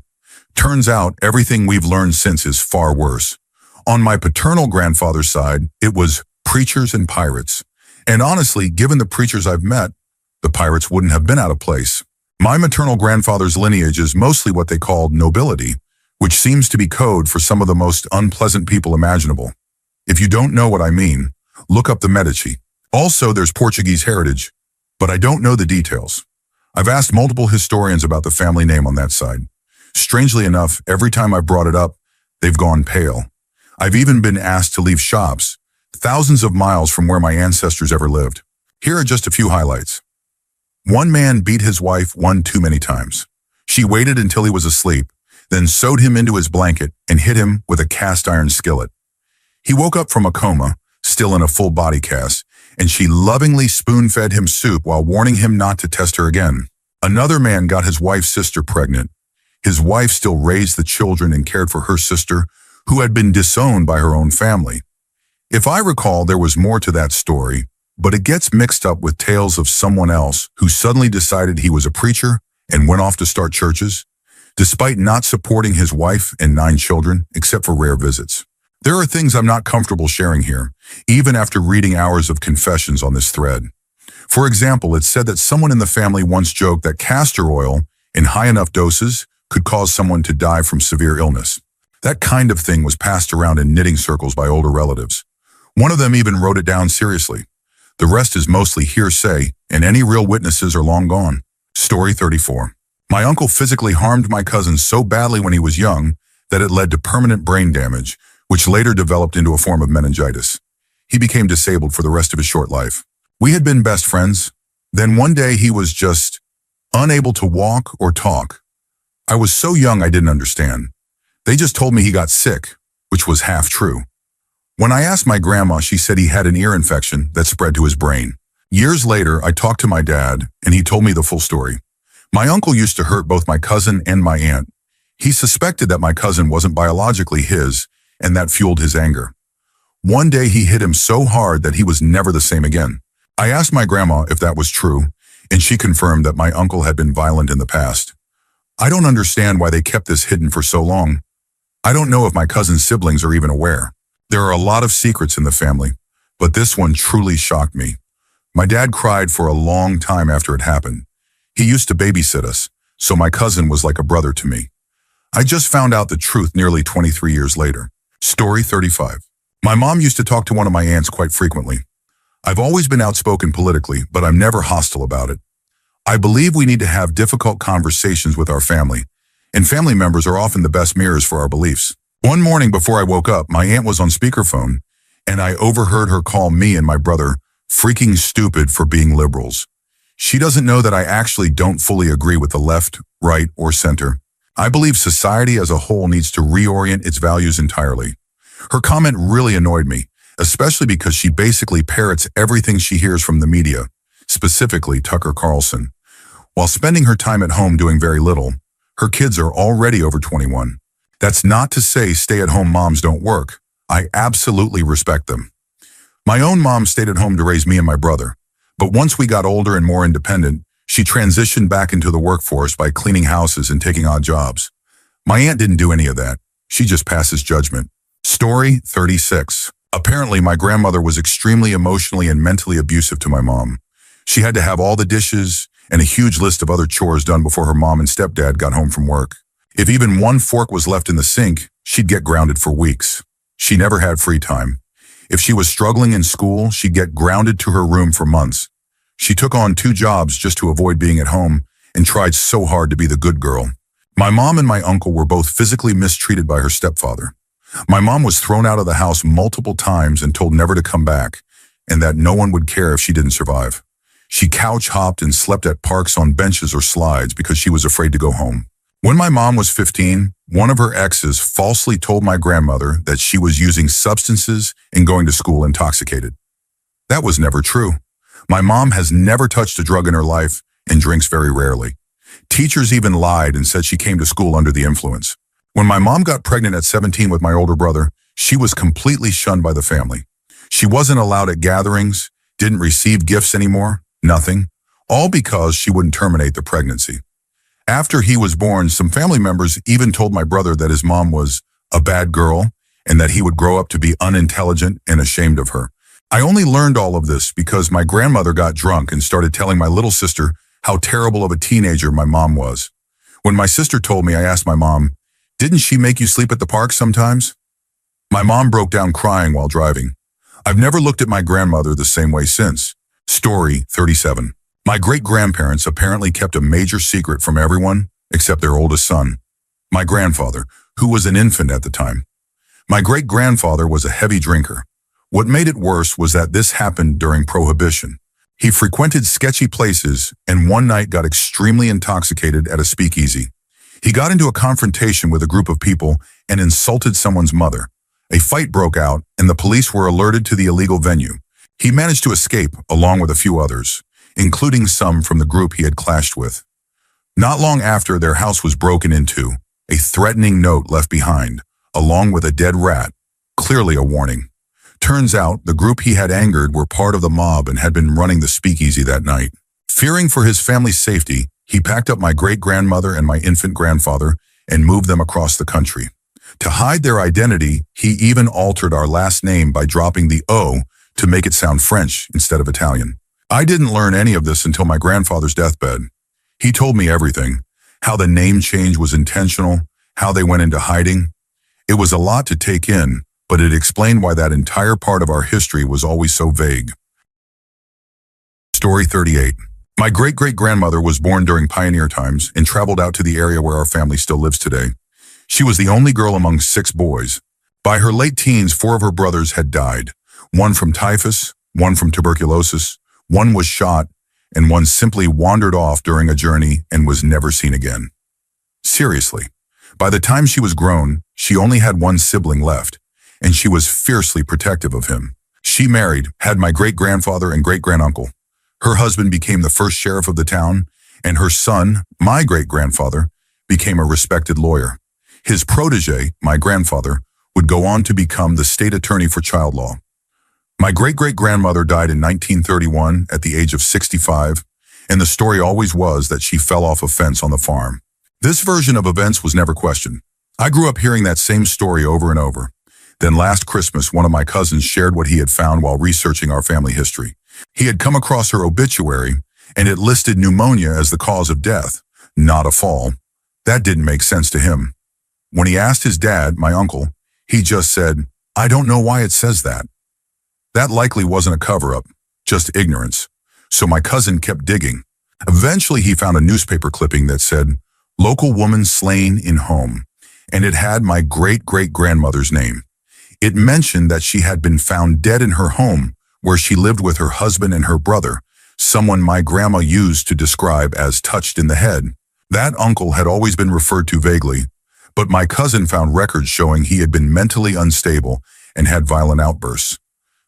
Turns out everything we've learned since is far worse. On my paternal grandfather's side, it was preachers and pirates. And honestly, given the preachers I've met, the pirates wouldn't have been out of place. My maternal grandfather's lineage is mostly what they called nobility, which seems to be code for some of the most unpleasant people imaginable. If you don't know what I mean, look up the Medici. Also, there's Portuguese heritage, but I don't know the details. I've asked multiple historians about the family name on that side. Strangely enough, every time I've brought it up, they've gone pale. I've even been asked to leave shops, thousands of miles from where my ancestors ever lived. Here are just a few highlights. One man beat his wife one too many times. She waited until he was asleep, then sewed him into his blanket and hit him with a cast iron skillet. He woke up from a coma, still in a full body cast, and she lovingly spoon-fed him soup while warning him not to test her again. Another man got his wife's sister pregnant. His wife still raised the children and cared for her sister, who had been disowned by her own family. If I recall, there was more to that story, but it gets mixed up with tales of someone else who suddenly decided he was a preacher and went off to start churches, despite not supporting his wife and 9 children, except for rare visits. There are things I'm not comfortable sharing here, even after reading hours of confessions on this thread. For example, it's said that someone in the family once joked that castor oil, in high enough doses, could cause someone to die from severe illness. That kind of thing was passed around in knitting circles by older relatives. One of them even wrote it down seriously. The rest is mostly hearsay, and any real witnesses are long gone. Story 34. My uncle physically harmed my cousin so badly when he was young that it led to permanent brain damage, which later developed into a form of meningitis. He became disabled for the rest of his short life. We had been best friends. Then one day he was just unable to walk or talk. I was so young I didn't understand. They just told me he got sick, which was half true. When I asked my grandma, she said he had an ear infection that spread to his brain. Years later, I talked to my dad, and he told me the full story. My uncle used to hurt both my cousin and my aunt. He suspected that my cousin wasn't biologically his, and that fueled his anger. One day he hit him so hard that he was never the same again. I asked my grandma if that was true, and she confirmed that my uncle had been violent in the past. I don't understand why they kept this hidden for so long. I don't know if my cousin's siblings are even aware. There are a lot of secrets in the family, but this one truly shocked me. My dad cried for a long time after it happened. He used to babysit us, so my cousin was like a brother to me. I just found out the truth nearly 23 years later. Story 35. My mom used to talk to one of my aunts quite frequently. I've always been outspoken politically, but I'm never hostile about it. I believe we need to have difficult conversations with our family, and family members are often the best mirrors for our beliefs. One morning before I woke up, my aunt was on speakerphone, and I overheard her call me and my brother freaking stupid for being liberals. She doesn't know that I actually don't fully agree with the left, right, or center. I believe society as a whole needs to reorient its values entirely. Her comment really annoyed me, especially because she basically parrots everything she hears from the media, specifically Tucker Carlson. While spending her time at home doing very little, her kids are already over 21. That's not to say stay-at-home moms don't work. I absolutely respect them. My own mom stayed at home to raise me and my brother, but once we got older and more independent, she transitioned back into the workforce by cleaning houses and taking odd jobs. My aunt didn't do any of that. She just passes judgment. Story 36. Apparently, my grandmother was extremely emotionally and mentally abusive to my mom. She had to have all the dishes and a huge list of other chores done before her mom and stepdad got home from work. If even one fork was left in the sink, she'd get grounded for weeks. She never had free time. If she was struggling in school, she'd get grounded to her room for months. She took on 2 jobs just to avoid being at home and tried so hard to be the good girl. My mom and my uncle were both physically mistreated by her stepfather. My mom was thrown out of the house multiple times and told never to come back, and that no one would care if she didn't survive. She couch hopped and slept at parks on benches or slides because she was afraid to go home. When my mom was 15, one of her exes falsely told my grandmother that she was using substances and going to school intoxicated. That was never true. My mom has never touched a drug in her life and drinks very rarely. Teachers even lied and said she came to school under the influence. When my mom got pregnant at 17 with my older brother, she was completely shunned by the family. She wasn't allowed at gatherings, didn't receive gifts anymore, nothing, all because she wouldn't terminate the pregnancy. After he was born, some family members even told my brother that his mom was a bad girl and that he would grow up to be unintelligent and ashamed of her. I only learned all of this because my grandmother got drunk and started telling my little sister how terrible of a teenager my mom was. When my sister told me, I asked my mom, "Didn't she make you sleep at the park sometimes?" My mom broke down crying while driving. I've never looked at my grandmother the same way since. Story 37. My great-grandparents apparently kept a major secret from everyone except their oldest son, my grandfather, who was an infant at the time. My great-grandfather was a heavy drinker. What made it worse was that this happened during Prohibition. He frequented sketchy places and one night got extremely intoxicated at a speakeasy. He got into a confrontation with a group of people and insulted someone's mother. A fight broke out and the police were alerted to the illegal venue. He managed to escape along with a few others, including some from the group he had clashed with. Not long after, their house was broken into, a threatening note left behind, along with a dead rat, clearly a warning. Turns out, the group he had angered were part of the mob and had been running the speakeasy that night. Fearing for his family's safety, he packed up my great-grandmother and my infant grandfather and moved them across the country. To hide their identity, he even altered our last name by dropping the O to make it sound French instead of Italian. I didn't learn any of this until my grandfather's deathbed. He told me everything, how the name change was intentional, how they went into hiding. It was a lot to take in, but it explained why that entire part of our history was always so vague. Story 38. My great-great-grandmother was born during pioneer times and traveled out to the area where our family still lives today. She was the only girl among 6 boys. By her late teens, 4 of her brothers had died. One from typhus, one from tuberculosis, one was shot, and one simply wandered off during a journey and was never seen again. Seriously, by the time she was grown, she only had one sibling left, and she was fiercely protective of him. She married, had my great-grandfather and great-granduncle. Her husband became the first sheriff of the town, and her son, my great-grandfather, became a respected lawyer. His protege, my grandfather, would go on to become the state attorney for child law. My great-great-grandmother died in 1931 at the age of 65, and the story always was that she fell off a fence on the farm. This version of events was never questioned. I grew up hearing that same story over and over. Then last Christmas, one of my cousins shared what he had found while researching our family history. He had come across her obituary, and it listed pneumonia as the cause of death, not a fall. That didn't make sense to him. When he asked his dad, my uncle, he just said, "I don't know why it says that." That likely wasn't a cover-up, just ignorance. So my cousin kept digging. Eventually, he found a newspaper clipping that said, "Local woman slain in home," and it had my great-great-grandmother's name. It mentioned that she had been found dead in her home, where she lived with her husband and her brother, someone my grandma used to describe as touched in the head. That uncle had always been referred to vaguely, but my cousin found records showing he had been mentally unstable and had violent outbursts.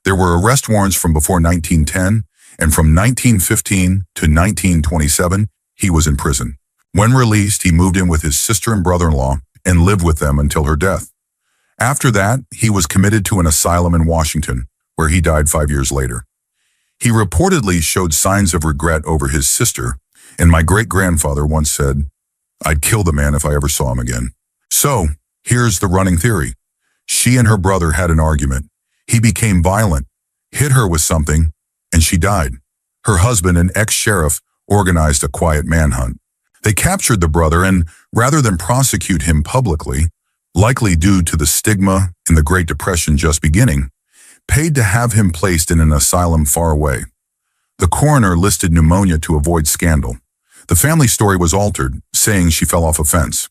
There were arrest warrants from before 1910, and from 1915 to 1927, he was in prison. When released, he moved in with his sister and brother-in-law and lived with them until her death. After that, he was committed to an asylum in Washington, where he died 5 years later. He reportedly showed signs of regret over his sister, and my great-grandfather once said, "I'd kill the man if I ever saw him again." So, here's the running theory. She and her brother had an argument. He became violent, hit her with something, and she died. Her husband, an ex-sheriff, organized a quiet manhunt. They captured the brother and, rather than prosecute him publicly, likely due to the stigma in the Great Depression just beginning, paid to have him placed in an asylum far away. The coroner listed pneumonia to avoid scandal. The family story was altered, saying she fell off a fence.